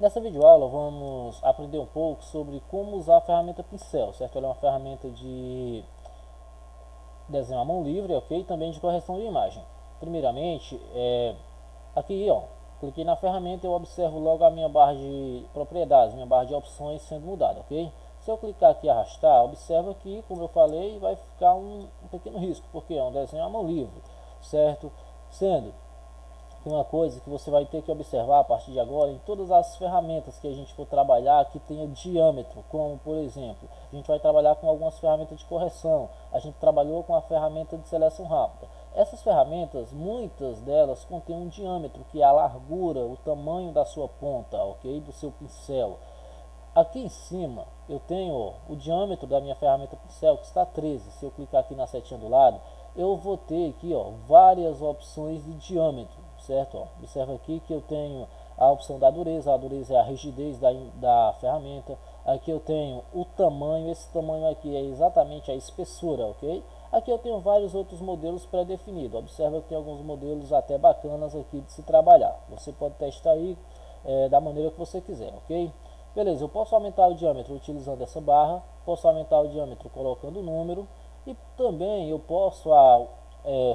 Nessa videoaula vamos aprender um pouco sobre como usar a ferramenta pincel, certo? Ela é uma ferramenta de desenho à mão livre, ok? Também de correção de imagem. Primeiramente, aqui, ó, cliquei na ferramenta e eu observo logo a minha barra de propriedades, minha barra de opções sendo mudada, ok? Se eu clicar aqui e arrastar, observa que, como eu falei, vai ficar um pequeno risco, porque é um desenho à mão livre, certo? Sendo uma coisa que você vai ter que observar a partir de agora em todas as ferramentas que a gente for trabalhar que tenha diâmetro, como por exemplo, a gente vai trabalhar com algumas ferramentas de correção, a gente trabalhou com a ferramenta de seleção rápida. Essas ferramentas, muitas delas contêm um diâmetro, que é a largura, o tamanho da sua ponta, ok? Do seu pincel. Aqui em cima eu tenho o diâmetro da minha ferramenta pincel, que está 13. Se eu clicar aqui na setinha do lado, eu vou ter aqui, ó, várias opções de diâmetro, certo? Ó, observa aqui que eu tenho a opção da dureza. A dureza é a rigidez da ferramenta. Aqui eu tenho o tamanho. Esse tamanho aqui é exatamente a espessura, ok? Aqui eu tenho vários outros modelos pré-definidos. Observa que tem alguns modelos até bacanas aqui de se trabalhar. Você pode testar aí da maneira que você quiser, ok? Beleza, eu posso aumentar o diâmetro utilizando essa barra, posso aumentar o diâmetro colocando o número, e também eu posso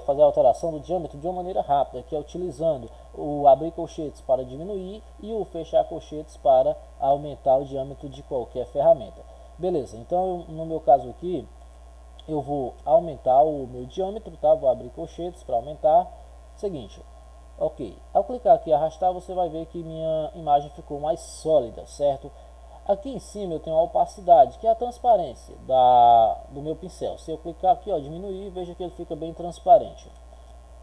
fazer a alteração do diâmetro de uma maneira rápida, que é utilizando o abrir colchetes para diminuir e o fechar colchetes para aumentar o diâmetro de qualquer ferramenta. Beleza, então no meu caso aqui, eu vou aumentar o meu diâmetro, tá? Vou abrir colchetes para aumentar. Seguinte, ok, ao clicar aqui e arrastar, você vai ver que minha imagem ficou mais sólida, certo? Aqui em cima eu tenho a opacidade, que é a transparência do meu pincel. Se eu clicar aqui, ó, diminuir, veja que ele fica bem transparente.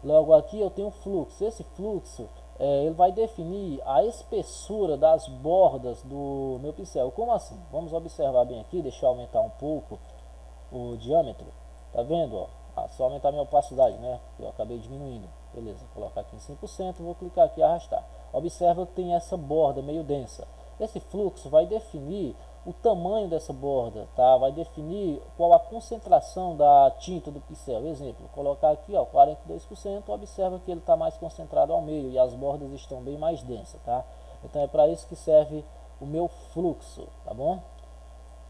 Logo aqui eu tenho o fluxo. Esse fluxo ele vai definir a espessura das bordas do meu pincel. Como assim? Vamos observar bem aqui, deixa eu aumentar um pouco o diâmetro. Tá vendo? Ó? Só aumentar a minha opacidade, né? Eu acabei diminuindo. Beleza, vou colocar aqui em 5%, vou clicar aqui e arrastar. Observa que tem essa borda meio densa. Esse fluxo vai definir o tamanho dessa borda, tá? Vai definir qual a concentração da tinta do pincel. Exemplo, colocar aqui, ó, 42%, observa que ele está mais concentrado ao meio e as bordas estão bem mais densas, tá? Então é para isso que serve o meu fluxo, tá bom?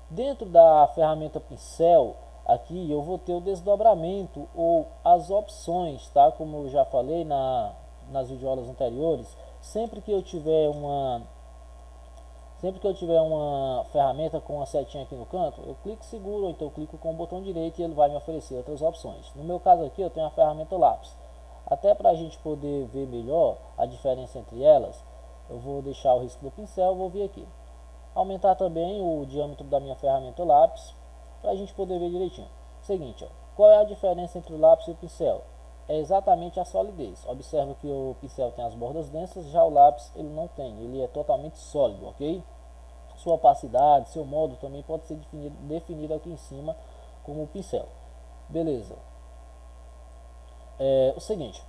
Dentro da ferramenta pincel, aqui eu vou ter o desdobramento ou as opções, tá? Como eu já falei nas videoaulas anteriores, sempre que eu tiver uma ferramenta com uma setinha aqui no canto, eu clico seguro, ou então eu clico com o botão direito e ele vai me oferecer outras opções. No meu caso aqui eu tenho a ferramenta lápis. Até para a gente poder ver melhor a diferença entre elas, eu vou deixar o risco do pincel, vou vir aqui. Aumentar também o diâmetro da minha ferramenta lápis, para a gente poder ver direitinho. Seguinte, ó, qual é a diferença entre o lápis e o pincel? É exatamente a solidez. Observa que o pincel tem as bordas densas, já o lápis ele não tem, ele é totalmente sólido, ok? Sua opacidade, seu modo também pode ser definido aqui em cima como o pincel. Beleza. O seguinte,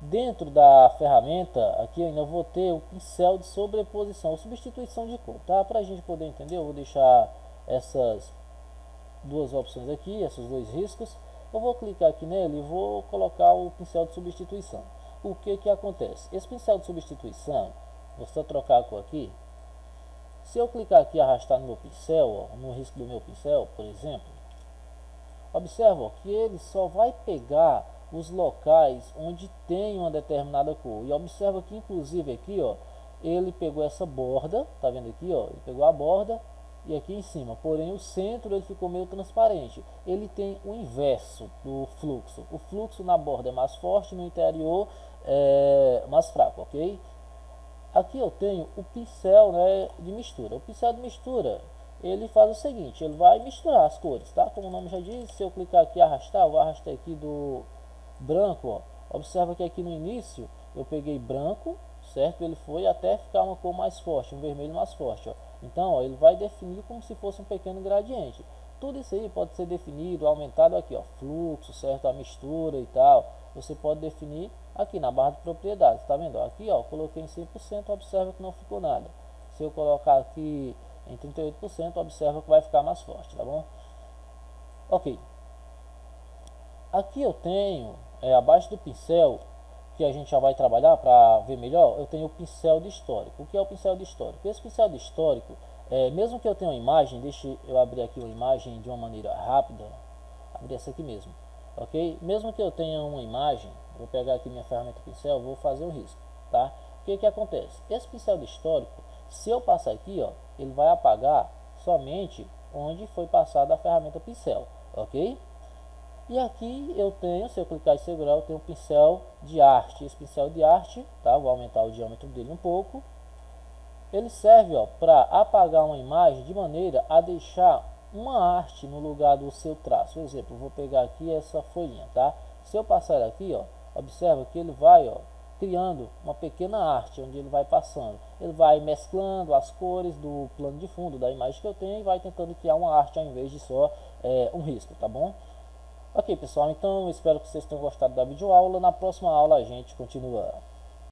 dentro da ferramenta, aqui eu ainda vou ter o pincel de sobreposição, ou substituição de cor, tá? Para a gente poder entender, eu vou deixar essas duas opções aqui, esses dois riscos. Eu vou clicar aqui nele e vou colocar o pincel de substituição. O que que acontece? Esse pincel de substituição, vou só trocar a cor aqui. Se eu clicar aqui e arrastar no meu pincel, ó, no risco do meu pincel, por exemplo, observa, ó, que ele só vai pegar os locais onde tem uma determinada cor. E observa que inclusive aqui, ó, ele pegou essa borda, tá vendo aqui, ó, ele pegou a borda e aqui em cima, porém o centro ele ficou meio transparente. Ele tem o inverso do fluxo. O fluxo na borda é mais forte, no interior é mais fraco, ok? Aqui eu tenho o pincel, né, de mistura. O pincel de mistura, ele faz o seguinte, ele vai misturar as cores, tá? Como o nome já diz, se eu clicar aqui e arrastar, eu vou arrastar aqui do branco, ó. Observa que aqui no início eu peguei branco, certo? Ele foi até ficar uma cor mais forte, um vermelho mais forte, ó. Então, ó, ele vai definir como se fosse um pequeno gradiente. Tudo isso aí pode ser definido, aumentado aqui, ó, fluxo, certo? A mistura e tal. Você pode definir aqui na barra de propriedades, tá vendo? Aqui, ó, coloquei em 100%, observa que não ficou nada. Se eu colocar aqui em 38%, observa que vai ficar mais forte, tá bom? Ok. Aqui eu tenho, abaixo do pincel, que a gente já vai trabalhar para ver melhor, eu tenho o pincel de histórico. O que é o pincel de histórico? Esse pincel de histórico, mesmo que eu tenha uma imagem, deixa eu abrir aqui uma imagem de uma maneira rápida, abrir essa aqui mesmo, ok? Mesmo que eu tenha uma imagem, vou pegar aqui minha ferramenta pincel, vou fazer o risco, tá? O que que acontece? Esse pincel de histórico, se eu passar aqui, ó, ele vai apagar somente onde foi passada a ferramenta pincel, ok? E aqui eu tenho, se eu clicar e segurar, eu tenho um pincel de arte. Esse pincel de arte, tá? Vou aumentar o diâmetro dele um pouco. Ele serve para apagar uma imagem de maneira a deixar uma arte no lugar do seu traço. Por exemplo, vou pegar aqui essa folhinha, tá? Se eu passar aqui, ó, observa que ele vai, ó, criando uma pequena arte, onde ele vai passando. Ele vai mesclando as cores do plano de fundo da imagem que eu tenho e vai tentando criar uma arte ao invés de só um risco, tá bom? Ok, pessoal, então espero que vocês tenham gostado da videoaula. Na próxima aula a gente continua.